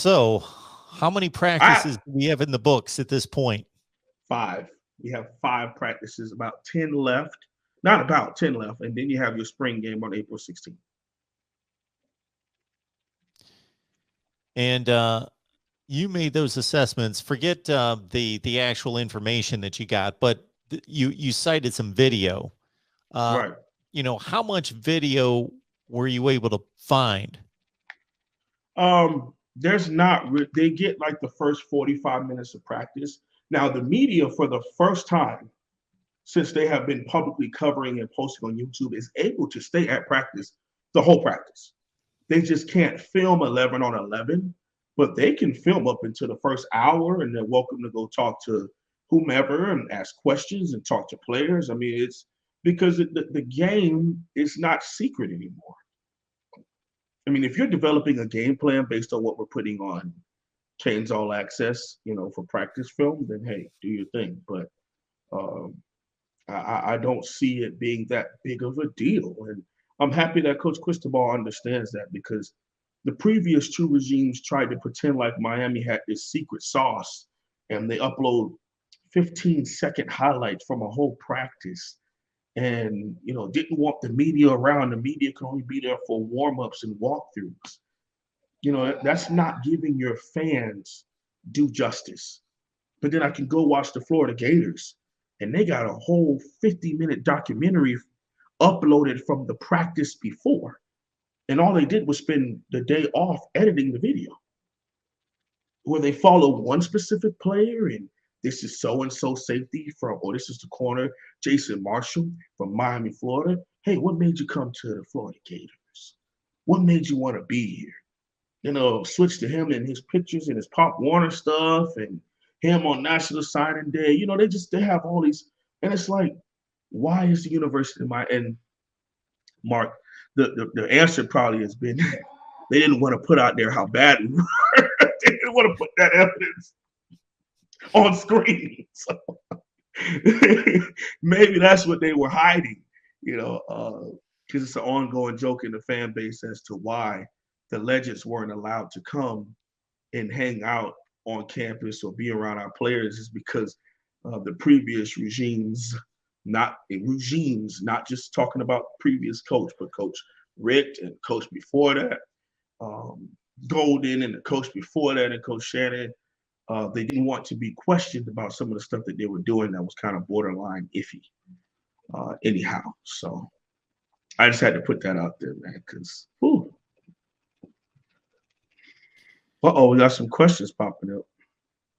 So, how many I practices do we have in the books at this point? 5. We have 5 practices, about 10 left. Not about 10 left, and then you have your spring game on April 16th. And you made those assessments. Forget the actual information that you got, but you cited some video. Uh, Right. how much video were you able to find? There's not. They get like the first 45 minutes of practice. Now the media, for the first time since they have been publicly covering and posting on YouTube, is able to stay at practice the whole practice. They just can't film 11 on 11, but they can film up into the first hour, and they're welcome to go talk to whomever and ask questions and talk to players. I mean, it's because the game is not secret anymore. I mean, if you're developing a game plan based on what we're putting on Kane's All Access, for practice film, then hey, do your thing. But um, I don't see it being that big of a deal. And I'm happy that Coach Cristobal understands that, because the previous two regimes tried to pretend like Miami had this secret sauce, and they upload 15-second highlights from a whole practice, and didn't want the media around. The media can only be there for warm-ups and walkthroughs. That's not giving your fans due justice. But then I can go watch the Florida Gators, and they got a whole 50-minute documentary uploaded from the practice before. And all they did was spend the day off editing the video, where they follow one specific player, and this is so and so safety from, or this is the corner, Jason Marshall from Miami, Florida. Hey, what made you come to the Florida Gators? What made you want to be here? Switch to him and his pictures and his Pop Warner stuff, and him on National Signing Day. They have all these, and it's like, why is the university and Mark, the answer probably has been they didn't want to put out there how bad we were. They didn't want to put that evidence on screen. So maybe that's what they were hiding, because it's an ongoing joke in the fan base as to why the legends weren't allowed to come and hang out on campus or be around our players, is because of the previous not just talking about previous coach, but Coach Rick and coach before that, Golden, and the coach before that, and Coach Shannon. They didn't want to be questioned about some of the stuff that they were doing that was kind of borderline iffy. Anyhow, so I just had to put that out there, man, because we got some questions popping up.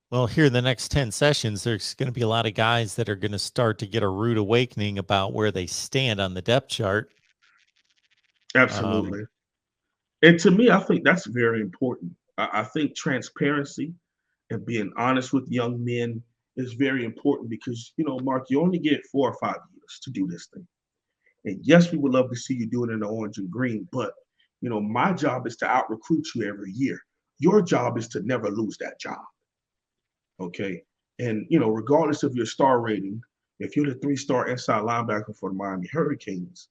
Well, here in the next 10 sessions, there's going to be a lot of guys that are going to start to get a rude awakening about where they stand on the depth chart. Absolutely. And to me, I think that's very important. I think transparency and being honest with young men is very important, because, Mark, you only get 4 or 5 years to do this thing. And yes, we would love to see you do it in the orange and green, but, my job is to out recruit you every year. Your job is to never lose that job. Okay. And, regardless of your star rating, if you're the 3-star inside linebacker for the Miami Hurricanes,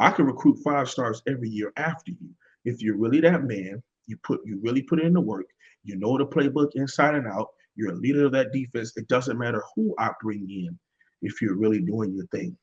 I can recruit 5 stars every year after you. If you're really that man, you really put in the work, you know the playbook inside and out, you're a leader of that defense. It doesn't matter who I bring in if you're really doing your thing.